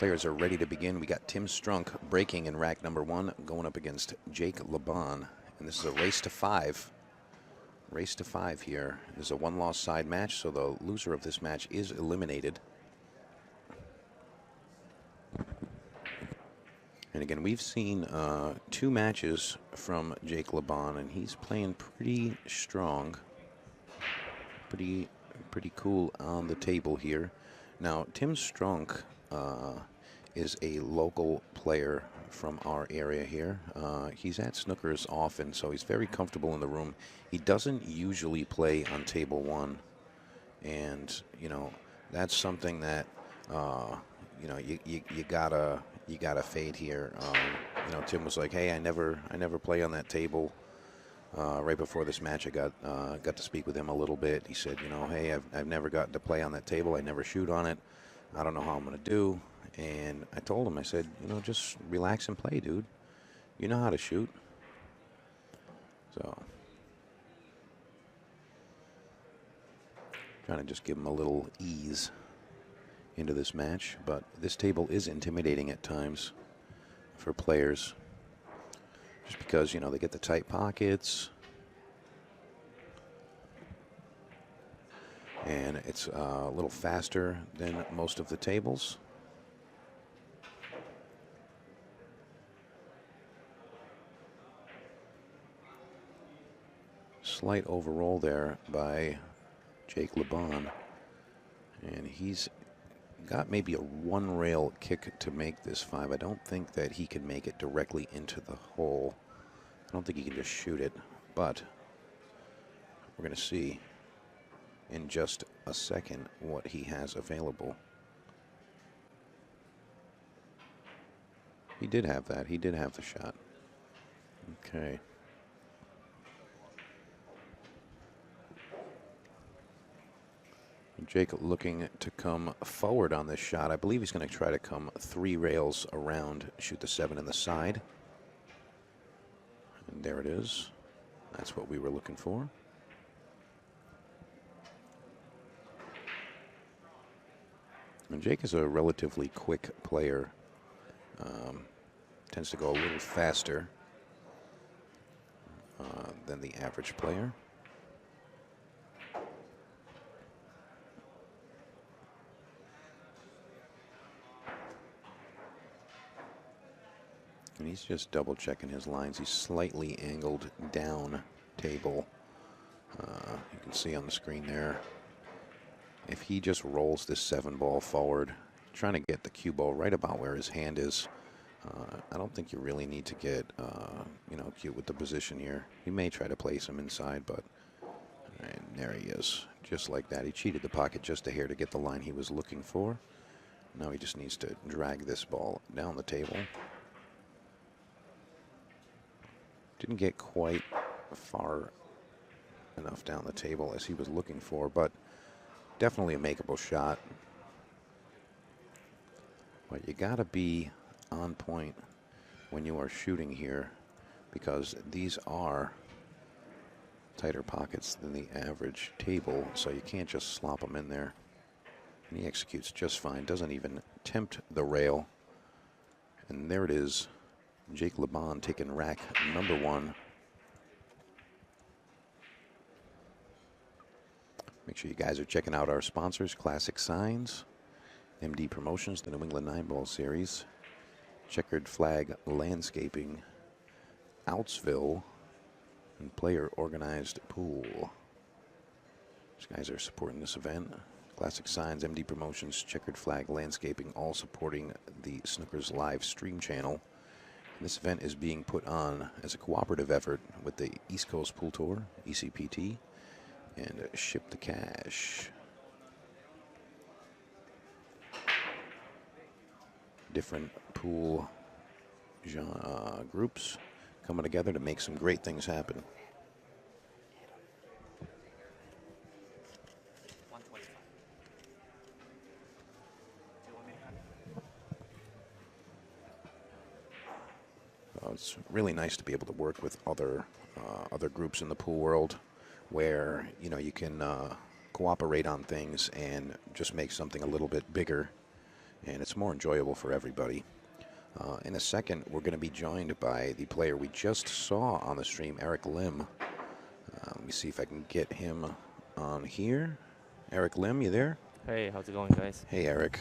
Players are ready to begin. We got Tim Strunk breaking in rack number 1, going up against Jake Lebon. And this is a race to 5. Race to 5 here. This is a one-loss side match, so the loser of this match is eliminated. And again, we've seen 2 matches from Jake Lebon, and he's playing pretty strong. Pretty cool on the table here. Now, Tim Strunk is a local player from our area here. He's at snookers often, so he's very comfortable in the room. He doesn't usually play on table 1, and you know that's something that you know you gotta fade here. You know, Tim was like, "Hey, I never play on that table." Right before this match, I got to speak with him a little bit. He said, "You know, hey, I've never gotten to play on that table. I never shoot on it. I don't know how I'm gonna do." And I told him, I said, "You know, just relax and play, dude. You know how to shoot." So, trying to just give him a little ease into this match. But this table is intimidating at times for players, just because, you know, they get the tight pockets. And it's a little faster than most of the tables. Slight overroll there by Jake Lebon. And he's got maybe a 1-rail kick to make this 5. I don't think that he can make it directly into the hole. I don't think he can just shoot it, but we're going to see in just a second what he has available. He did have that. He did have the shot. Okay. Jake looking to come forward on this shot. I believe he's going to try to come 3 rails around, shoot the 7 in the side. And there it is. That's what we were looking for. And Jake is a relatively quick player. Tends to go a little faster than the average player. And he's just double checking his lines. He's slightly angled down table. You can see on the screen there. If he just rolls this 7 ball forward, trying to get the cue ball right about where his hand is, I don't think you really need to get, you know, cute with the position here. He may try to place him inside, but and there he is, just like that. He cheated the pocket just a hair to get the line he was looking for. Now he just needs to drag this ball down the table. Didn't get quite far enough down the table as he was looking for, but definitely a makeable shot. But you gotta be on point when you are shooting here, because these are tighter pockets than the average table, so you can't just slop them in there. And he executes just fine, doesn't even tempt the rail. And there it is. Jake Lebon taking rack number 1. Make sure you guys are checking out our sponsors, Classic Signs, MD Promotions, the New England 9-Ball Series, Checkered Flag Landscaping, Outsville, and Player Organized Pool. These guys are supporting this event. Classic Signs, MD Promotions, Checkered Flag Landscaping, all supporting the Snookers live stream channel. This event is being put on as a cooperative effort with the East Coast Pool Tour, ECPT, and Ship the Cash. Different pool groups coming together to make some great things happen. It's really nice to be able to work with other groups in the pool world, where you know you can cooperate on things and just make something a little bit bigger and it's more enjoyable for everybody. In a second, we're going to be joined by the player we just saw on the stream, Eric Lim. Let me see if I can get him on here. Eric Lim, you there? Hey, how's it going, guys? Hey, Eric.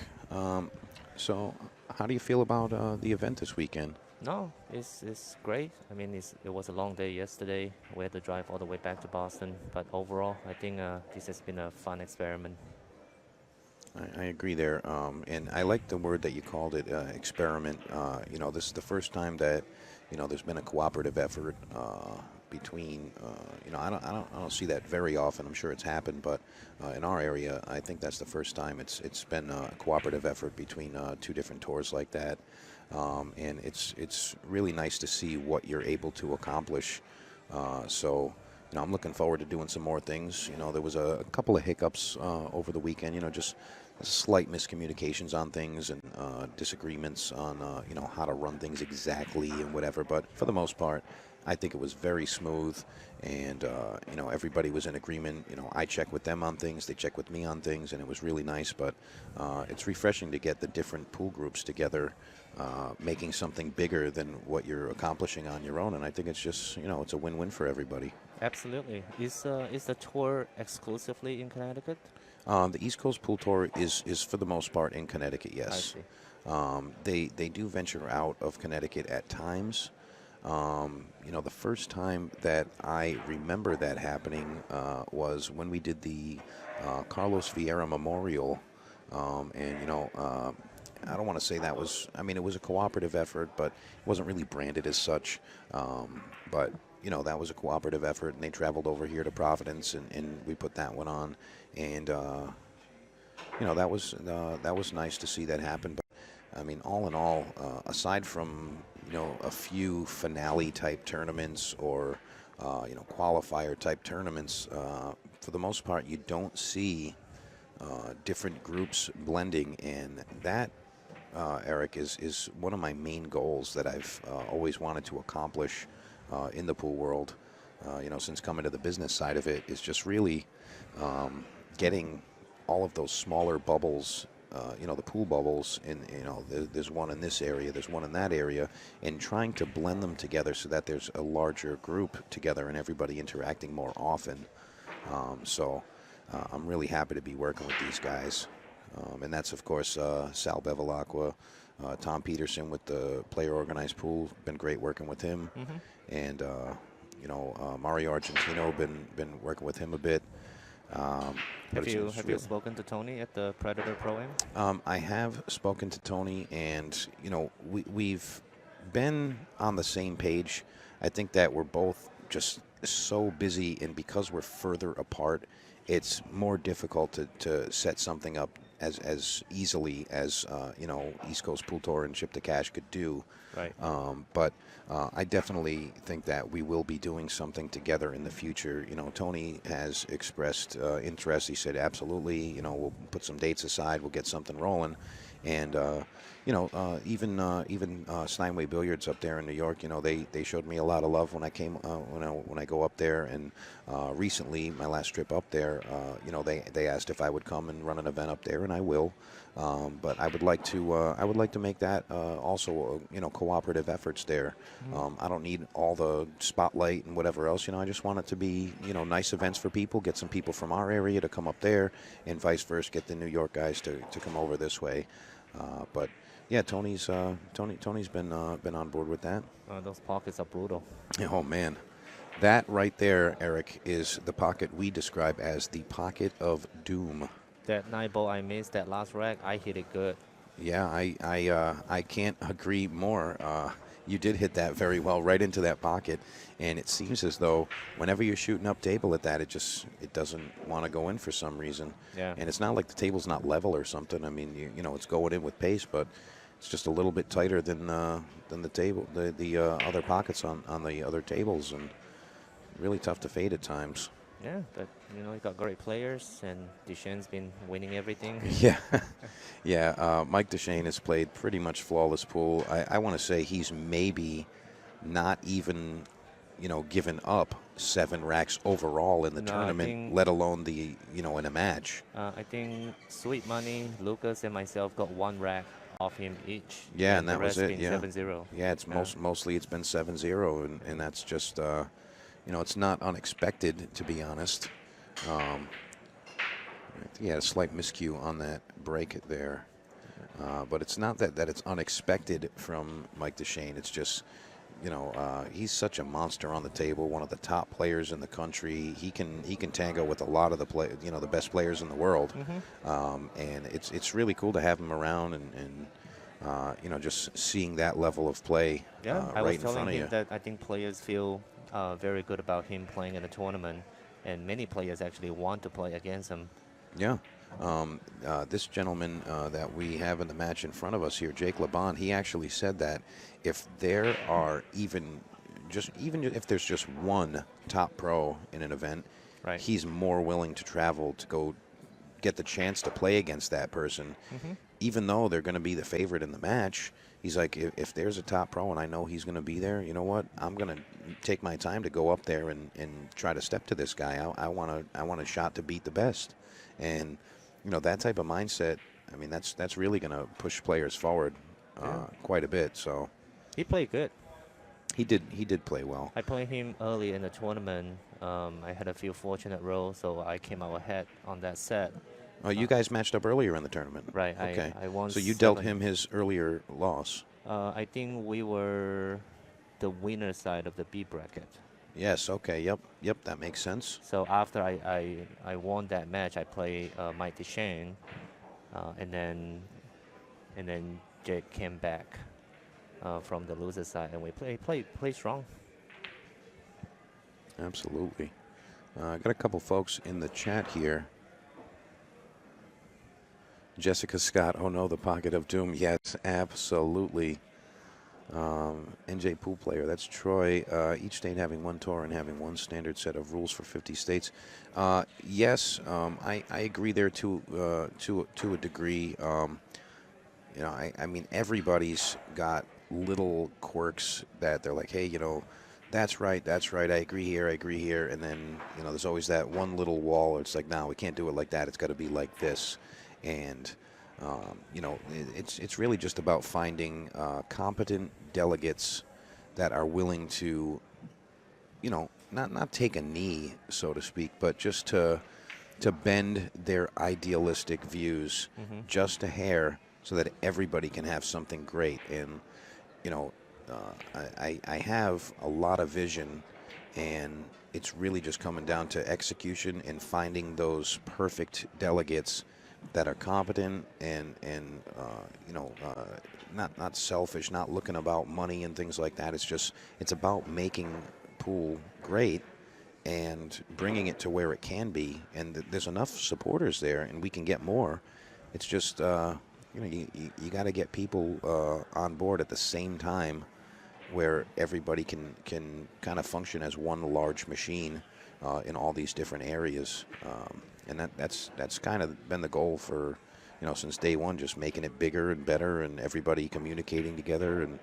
So, how do you feel about the event this weekend? No, it's great. I mean, it was a long day yesterday. We had to drive all the way back to Boston. But overall, I think this has been a fun experiment. I agree there, and I like the word that you called it, experiment. This is the first time that there's been a cooperative effort between. I don't see that very often. I'm sure it's happened, but in our area, I think that's the first time it's been a cooperative effort between two different tours like that, and it's really nice to see what you're able to accomplish. So. I'm looking forward to doing some more things. There was a couple of hiccups over the weekend. Just slight miscommunications on things and disagreements on how to run things exactly and whatever. But for the most part, I think it was very smooth, and everybody was in agreement. I check with them on things, they check with me on things, and it was really nice. But it's refreshing to get the different pool groups together, making something bigger than what you're accomplishing on your own. And I think it's just it's a win-win for everybody. Absolutely. Is the tour exclusively in Connecticut? The East Coast Pool Tour is for the most part in Connecticut, yes. I see. They do venture out of Connecticut at times. The first time that I remember that happening was when we did the Carlos Vieira Memorial. I don't want to say that was, it was a cooperative effort, but it wasn't really branded as such. But that was a cooperative effort, and they traveled over here to Providence, and we put that one on. And, that was nice to see that happen. But, all in all, aside from, a few finale-type tournaments or, qualifier-type tournaments, for the most part, you don't see different groups blending, and that, Eric, is one of my main goals that I've always wanted to accomplish in the pool world, since coming to the business side of it, is just really getting all of those smaller bubbles, the pool bubbles, and there's one in this area, there's one in that area, and trying to blend them together so that there's a larger group together and everybody interacting more often. I'm really happy to be working with these guys. And that's, of course, Sal Bevilacqua, Tom Peterson with the Player Organized Pool. Been great working with him. Mm-hmm. And, Mario Argentino, been working with him a bit. Have you spoken to Tony at the Predator Pro-Am? I have spoken to Tony, and, we've been on the same page. I think that we're both just so busy, and because we're further apart, it's more difficult to set something up as easily as East Coast Pool Tour and Ship to Cash could do. Right. But I definitely think that we will be doing something together in the future. Tony has expressed interest. He said, absolutely, we'll put some dates aside, we'll get something rolling. And even Steinway Billiards up there in New York, they showed me a lot of love when I came when I go up there. And recently, my last trip up there, they asked if I would come and run an event up there, and I will. But I would like to make that also cooperative efforts there. Mm-hmm. I don't need all the spotlight and whatever else. I just want it to be nice events for people. Get some people from our area to come up there, and vice versa. Get the New York guys to come over this way. But yeah, Tony's been on board with that. Those pockets are brutal. Oh man, that right there, Eric, is the pocket we describe as the pocket of doom. That 9-ball I missed, that last rack, I hit it good. Yeah, I can't agree more. You did hit that very well right into that pocket, and it seems as though whenever you're shooting up table at that, it doesn't want to go in for some reason. Yeah. And it's not like the table's not level or something. It's going in with pace, but it's just a little bit tighter than the table, the other pockets on the other tables, and really tough to fade at times. Yeah, but you got great players, and Duchesne's been winning everything. Yeah, yeah. Mike Duchesne has played pretty much flawless pool. I want to say he's maybe not even, given up 7 racks overall in the No, I tournament, think let alone the in a match. I think Sweet Money, Lucas, and myself got 1 rack off him each, Yeah, and and the that was rest it. been Yeah, 7-0. yeah. It's Yeah. mostly it's been 7-0, and that's just it's not unexpected, to be honest. Um, he had a slight miscue on that break there. But it's not that it's unexpected from Mike DeShane. It's just, he's such a monster on the table, one of the top players in the country. He can tango with a lot of the best players in the world. And it's really cool to have him around and just seeing that level of play Yeah, I right was in telling front of him you. that I think players feel very good about him playing in the tournament, and many players actually want to play against him. Yeah. This gentleman that we have in the match in front of us here, Jake Lebon, he actually said that if there are even if there's just one top pro in an event, Right. he's more willing to travel to go get the chance to play against that person, even though they're going to be the favorite in the match. He's like, if there's a top pro and I know he's going to be there, you know what? I'm going to take my time to go up there and try to step to this guy. I want a shot to beat the best. And that type of mindset, I mean, that's really going to push players forward quite a bit. So He played good. he did play well. I played him early in the tournament. I had a few fortunate rolls, so I came out ahead on that set. Oh, you guys matched up earlier in the tournament. Right. Okay. I won. So you dealt 7. him his earlier loss. I think we were the winner side of the B bracket. Yes. Okay. Yep. That makes sense. So after I won that match, I played Mike DeShane, and then Jake came back from the loser side, and we played strong. Absolutely. I got a couple folks in the chat here. Jessica Scott, oh no, the pocket of doom. Yes, absolutely. NJ Pool player, that's Troy. Each state having one tour and having one standard set of rules for 50 states. Yes, I agree there to a degree. I mean, everybody's got little quirks that they're like, hey, that's right, I agree here. And then, there's always that one little wall. It's like, no, we can't do it like that. It's got to be like this. And, it's really just about finding competent delegates that are willing to, not take a knee, so to speak, but just to bend their idealistic views just a hair so that everybody can have something great. And, I have a lot of vision, and it's really just coming down to execution and finding those perfect delegates that are competent and not selfish, not looking about money and things like that. It's about making pool great and bringing it to where it can be. And there's enough supporters there, and we can get more. It's just you got to get people on board at the same time, where everybody can kind of function as one large machine in all these different areas. And that's kind of been the goal for, since day one, just making it bigger and better and everybody communicating together. And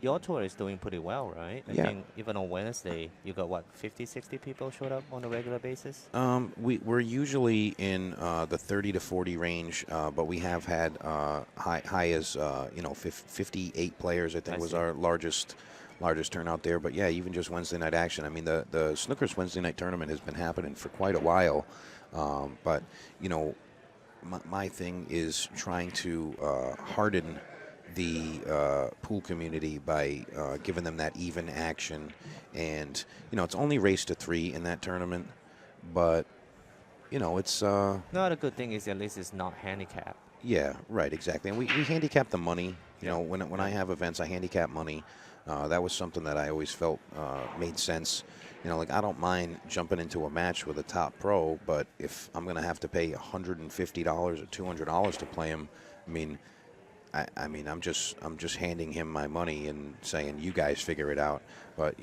your tour is doing pretty well, right? I think even on Wednesday, you got 50, 60 people showed up on a regular basis? We're usually in the 30 to 40 range, but we have had high as 58 players. I think was our largest turnout there. But yeah, even just Wednesday night action. I mean, the Snookers Wednesday night tournament has been happening for quite a while. But my thing is trying to harden the pool community by giving them that even action. And it's only race to 3 in that tournament, but it's not a good thing is at least it's not handicapped. Yeah, right, exactly. And we handicap the money. When I have events, I handicap money. That was something that I always felt made sense. Like, I don't mind jumping into a match with a top pro, but if I'm going to have to pay $150 or $200 to play him, I'm just handing him my money and saying, you guys figure it out. But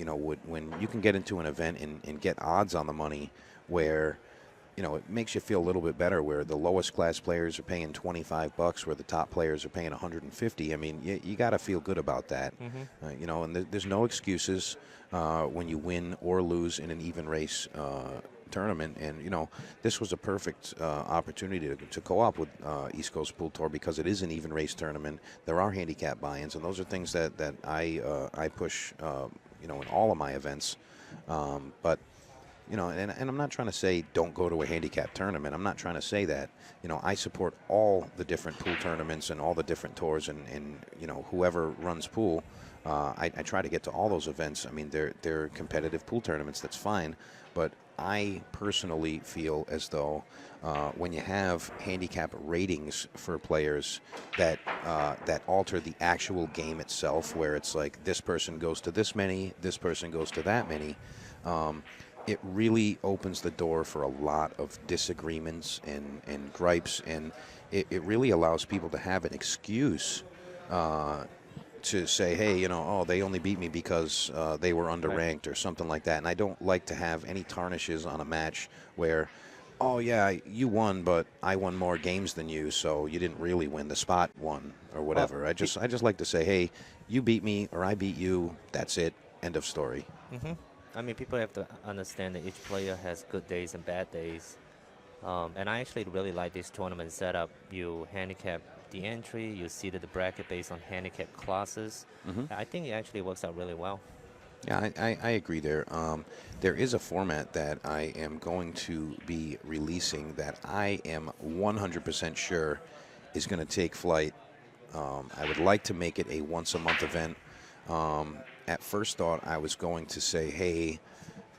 when you can get into an event and get odds on the money where it makes you feel a little bit better where the lowest class players are paying $25, where the top players are paying 150. I mean, you got to feel good about that. Hmm. And there's no excuses when you win or lose in an even race tournament. And, this was a perfect opportunity to co-op with East Coast Pool Tour because it is an even race tournament. There are handicap buy-ins, and those are things that I push, in all of my events. But and I'm not trying to say don't go to a handicap tournament. I'm not trying to say that. I support all the different pool tournaments and all the different tours, and whoever runs pool, I try to get to all those events. I mean, they're competitive pool tournaments. That's fine, but I personally feel as though when you have handicap ratings for players that alter the actual game itself, where it's like this person goes to this many, this person goes to that many. It really opens the door for a lot of disagreements and gripes, and it really allows people to have an excuse to say, hey, they only beat me because they were underranked or something like that. And I don't like to have any tarnishes on a match where, oh, yeah, you won, but I won more games than you, so you didn't really win. The spot won or whatever. Well, I just like to say, hey, you beat me or I beat you. That's it. End of story. hmm I mean, people have to understand that each player has good days and bad days. And I actually really like this tournament setup. You handicap the entry, you seeded the bracket based on handicap classes. Hmm. I think it actually works out really well. Yeah, I agree there. There is a format that I am going to be releasing that I am 100% sure is going to take flight. I would like to make it a once-a-month event. At first thought, I was going to say, hey,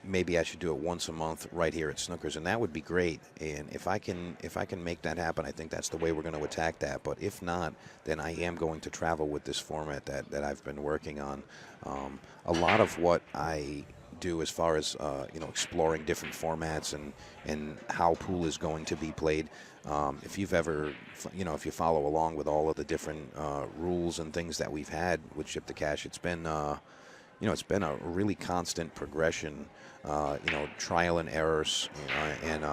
maybe I should do it once a month right here at Snookers, and that would be great. And if I can make that happen, I think that's the way we're going to attack that. But if not, then I am going to travel with this format that I've been working on. A lot of what I do as far as exploring different formats and how pool is going to be played. If you've ever, if you follow along with all of the different rules and things that we've had with Ship to Cash, it's been it's been a really constant progression, trial and errors, and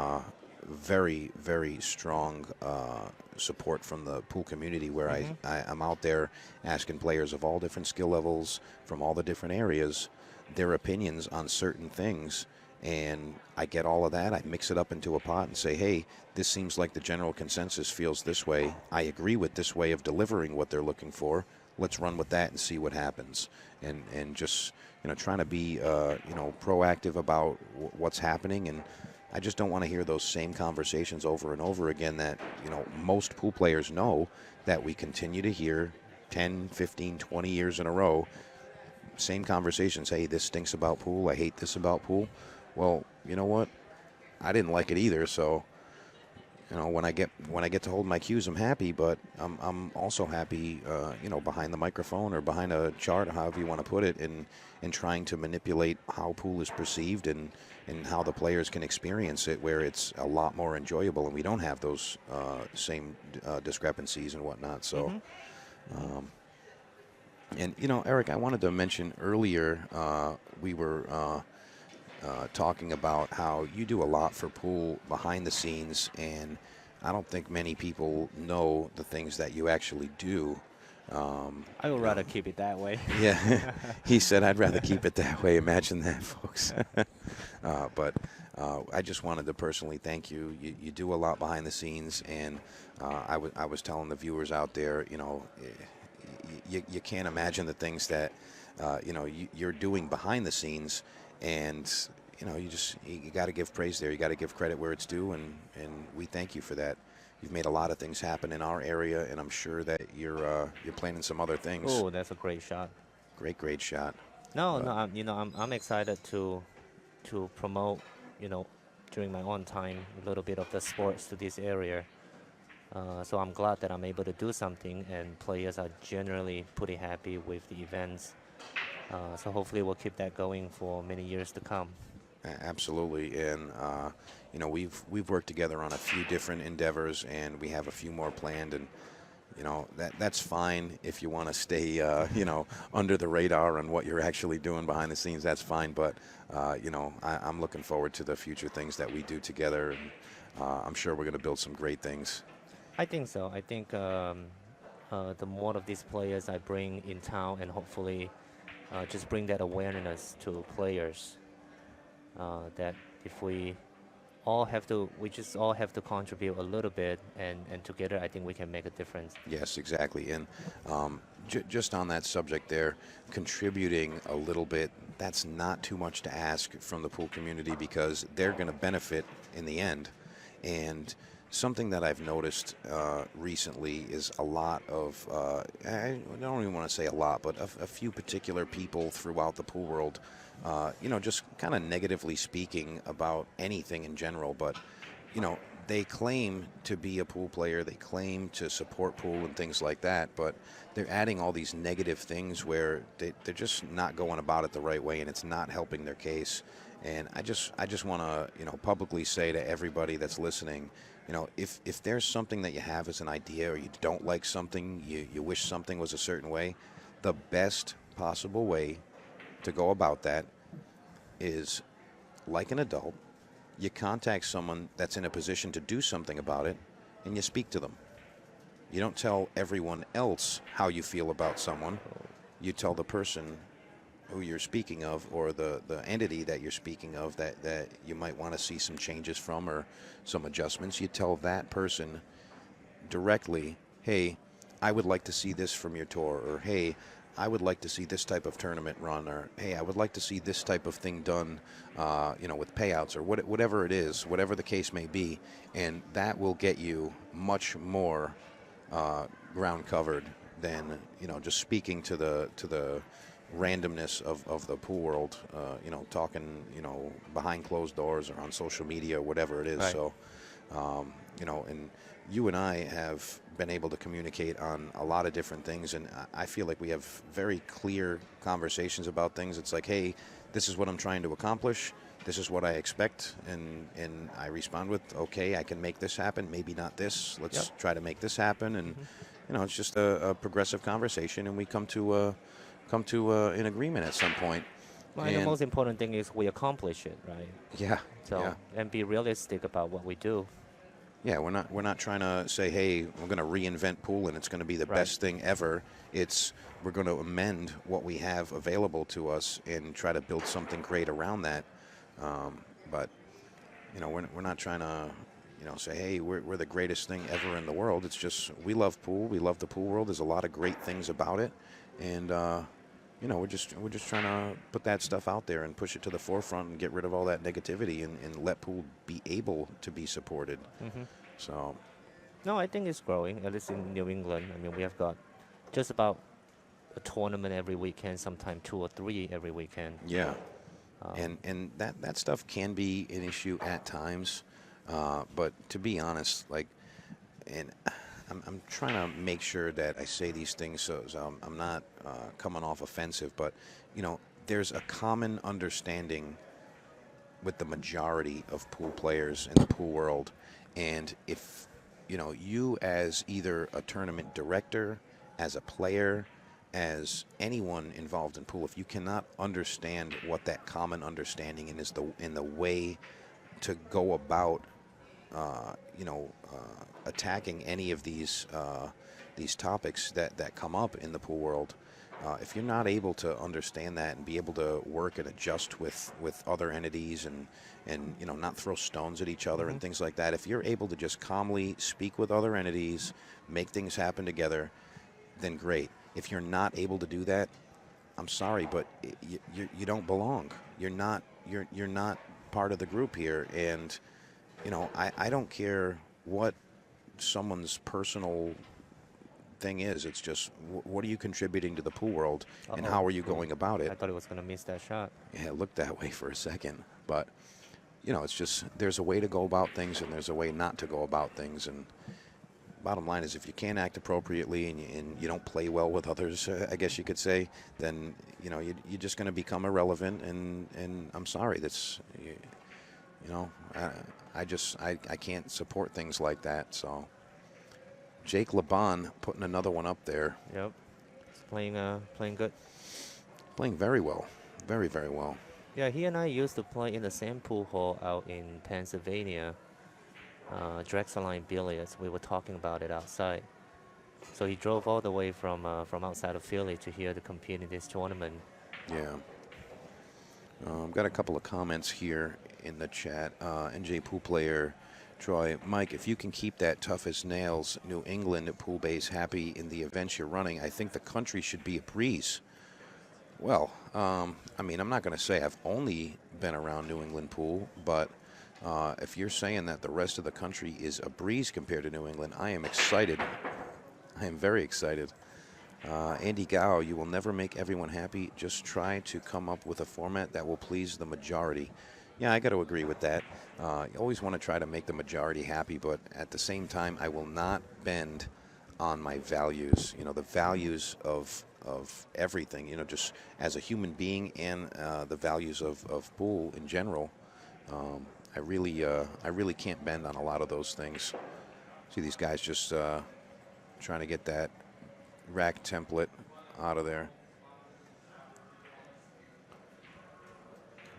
very, very strong support from the pool community where I'm out there asking players of all different skill levels from all the different areas their opinions on certain things. And I get all of that. I mix it up into a pot and say, hey, this seems like the general consensus feels this way. I agree with this way of delivering what they're looking for. Let's run with that and see what happens. And just, trying to be, proactive about what's happening. And I just don't want to hear those same conversations over and over again that, most pool players know that we continue to hear 10, 15, 20 years in a row. Same conversations. Hey, this stinks about pool. I hate this about pool. Well, you know what? I didn't like it either. So, when I get to hold my cues, I'm happy. But I'm also happy, behind the microphone or behind a chart, or however you want to put it, and trying to manipulate how pool is perceived and how the players can experience it, where it's a lot more enjoyable, and we don't have those same discrepancies and whatnot. So. And, Eric, I wanted to mention earlier we were talking about how you do a lot for pool behind the scenes, and I don't think many people know the things that you actually do. I would rather keep it that way. Yeah, he said, I'd rather keep it that way. Imagine that, folks. But I just wanted to personally thank you. You do a lot behind the scenes, and I was telling the viewers out there, you can't imagine the things that you're doing behind the scenes, and you got to give praise there. You got to give credit where it's due, and we thank you for that. You've made a lot of things happen in our area, and I'm sure that you're planning some other things. Oh, that's a great shot. Great shot. No, I'm excited to promote, during my own time, a little bit of the sports to this area. So I'm glad that I'm able to do something, and players are generally pretty happy with the events. So hopefully we'll keep that going for many years to come. Absolutely, and we've worked together on a few different endeavors, and we have a few more planned. And That's fine if you want to stay, under the radar on what you're actually doing behind the scenes. That's fine, but I'm looking forward to the future things that we do together, and I'm sure we're going to build some great things. I think so. I think the more of these players I bring in town, and hopefully just bring that awareness to players, that if we just all have to contribute a little bit, and together I think we can make a difference. Yes, exactly. And just on that subject there, contributing a little bit, that's not too much to ask from the pool community because they're going to benefit in the end. And something that I've noticed recently is a lot of, I don't even want to say a lot, but a few particular people throughout the pool world, just kind of negatively speaking about anything in general. But, they claim to be a pool player, they claim to support pool and things like that, but they're adding all these negative things where they're just not going about it the right way, and it's not helping their case. And I just want to, publicly say to everybody that's listening, if there's something that you have as an idea or you don't like something, you wish something was a certain way, the best possible way to go about that is like an adult. You contact someone that's in a position to do something about it, and you speak to them. You don't tell everyone else how you feel about someone. You tell the person who you're speaking of, or the entity that you're speaking of, that you might want to see some changes from or some adjustments. You tell that person directly, hey, I would like to see this from your tour, or hey, I would like to see this type of tournament run, or hey, I would like to see this type of thing done, with payouts, or whatever it is, whatever the case may be, and that will get you much more ground covered than just speaking to the randomness of the pool world, talking behind closed doors or on social media or whatever it is. Right. So, and you and I have been able to communicate on a lot of different things, and I feel like we have very clear conversations about things. It's like, hey, this is what I'm trying to accomplish. This is what I expect, and I respond with, okay, I can make this happen. Maybe not this. Let's try to make this happen, and it's just a progressive conversation, and we come to an agreement at some point. Well, and the most important thing is we accomplish it, right? Yeah. So yeah. and be realistic about what we do. Yeah, we're not trying to say, hey, we're going to reinvent pool and it's going to be the best thing ever. It's we're going to amend what we have available to us and try to build something great around that. But we're not trying to say, hey, we're the greatest thing ever in the world. It's just we love pool. We love the pool world. There's a lot of great things about it, and we're just trying to put that stuff out there and push it to the forefront and get rid of all that negativity and let pool be able to be supported. So, no, I think it's growing, at least in New England. I mean, we have got just about a tournament every weekend, sometimes 2 or 3 every weekend. Yeah, and that stuff can be an issue at times, but to be honest, and I'm trying to make sure that I say these things so I'm not coming off offensive, but there's a common understanding with the majority of pool players in the pool world, and if you as either a tournament director, as a player, as anyone involved in pool, if you cannot understand what that common understanding is in the way to go about attacking any of these topics that come up in the pool world, if you're not able to understand that and be able to work and adjust with other entities and not throw stones at each other and things like that, if you're able to just calmly speak with other entities, make things happen together, then great. If you're not able to do that, I'm sorry, but you don't belong. You're not part of the group here, and I don't care what someone's personal thing is. It's just what are you contributing to the pool world, and how are you going about it? I thought it was going to miss that shot. Yeah, it looked that way for a second, but it's just there's a way to go about things and there's a way not to go about things, and bottom line is if you can't act appropriately and you don't play well with others, I guess you could say, then you're just going to become irrelevant, and I'm sorry, that's I can't support things like that. So Jake Lebon putting another one up there. Yep. He's playing good. Playing very well. Very, very well. Yeah, he and I used to play in the same pool hall out in Pennsylvania. Drexeline Billiards. We were talking about it outside. So he drove all the way from outside of Philly to here to compete in this tournament. Yeah. Got a couple of comments here in the chat. NJ Pool Player Troy, Mike, if you can keep that tough as nails New England pool base happy in the events you're running, I think the country should be a breeze. Well, I mean, I'm not going to say I've only been around New England pool, but if you're saying that the rest of the country is a breeze compared to New England, I am excited. I am very excited. Andy Gao, you will never make everyone happy. Just try to come up with a format that will please the majority. Yeah, I got to agree with that. You always want to try to make the majority happy, but at the same time, I will not bend on my values. You know, the values of everything. You know, just as a human being and the values of pool in general. I really can't bend on a lot of those things. See these guys just trying to get that rack template out of there.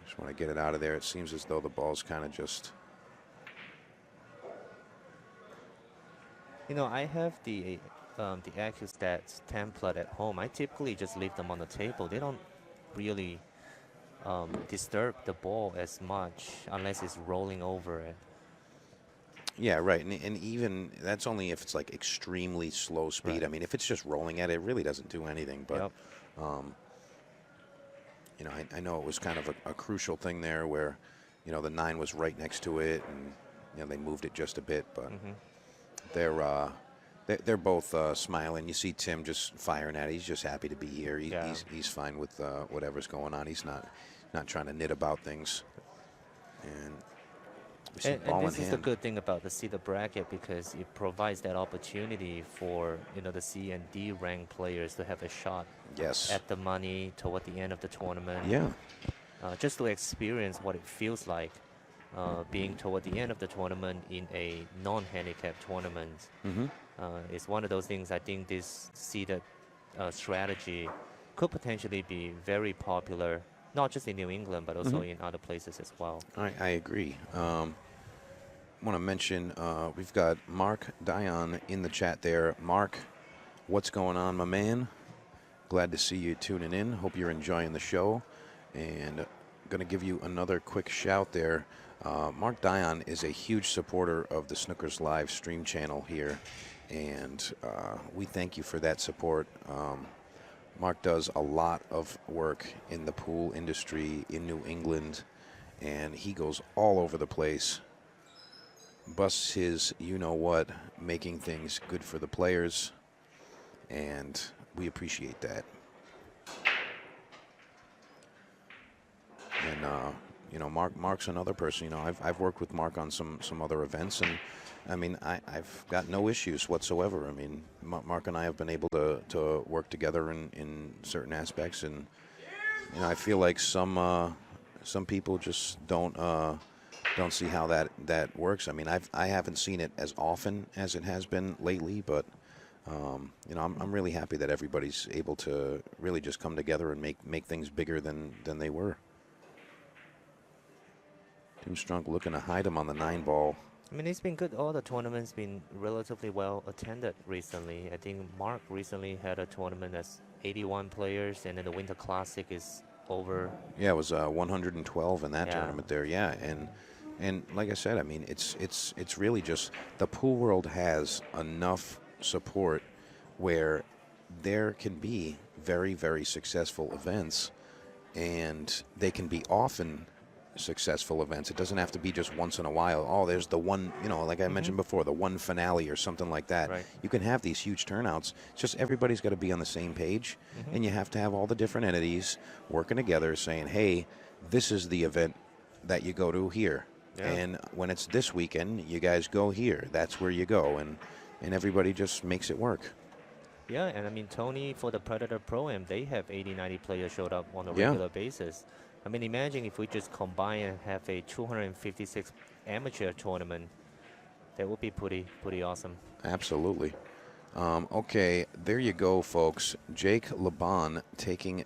Just want to get it out of there. It seems as though the ball's kind of just... You know, I have the AccuStats template at home. I typically just leave them on the table. They don't really disturb the ball as much unless it's rolling over it. Yeah, right. And even that's only if it's like extremely slow speed. Right. I mean, if it's just rolling at it, it really doesn't do anything. But, Yep. you know, I know it was kind of a crucial thing there where, you know, the 9 was right next to it and, you know, they moved it just a bit. But they're both smiling. You see Tim just firing at it. He's just happy to be here. He's fine with whatever's going on. He's not trying to knit about things. And this is the good thing about the seeded bracket because it provides that opportunity for, you know, the C and D ranked players to have a shot at the money toward the end of the tournament. Yeah. Just to experience what it feels like being toward the end of the tournament in a non-handicap tournament. It's one of those things. I think this seeded strategy could potentially be very popular, not just in New England, but also in other places as well. I agree. I want to mention we've got Mark Dion in the chat there. Mark, what's going on, my man? Glad to see you tuning in. Hope you're enjoying the show. And going to give you another quick shout there. Mark Dion is a huge supporter of the Snookers Live stream channel here. And we thank you for that support. Mark does a lot of work in the pool industry in New England, and he goes all over the place, busts his you-know-what, making things good for the players, and we appreciate that. And, you know, Mark's another person. You know, I've worked with Mark on some other events, and I mean, I've got no issues whatsoever. I mean, Mark and I have been able to work together in certain aspects, and you know, I feel like some people just don't see how that works. I mean, I haven't seen it as often as it has been lately, but you know, I'm really happy that everybody's able to really just come together and make things bigger than they were. Tim Strunk looking to hide him on the 9 ball. I mean, it's been good. All the tournaments been relatively well attended recently. I think Mark recently had a tournament that's 81 players, and then the Winter Classic is over. Yeah, it was 112 in that tournament there. Yeah, and like I said, I mean, it's really just the pool world has enough support where there can be very, very successful events, and they can be often successful events. It doesn't have to be just once in a while. Oh, there's the one, you know, like I mentioned before, the one finale or something like that. Right. You can have these huge turnouts. It's just everybody's got to be on the same page, and you have to have all the different entities working together saying, hey, this is the event that you go to here. Yeah. And when it's this weekend, you guys go here. That's where you go, and everybody just makes it work. Yeah, and I mean, Tony, for the Predator Pro-Am, they have 80, 90 players showed up on a regular basis. I mean, imagine if we just combine and have a 256 amateur tournament. That would be pretty awesome. Absolutely. Okay, there you go, folks. Jake Lebon taking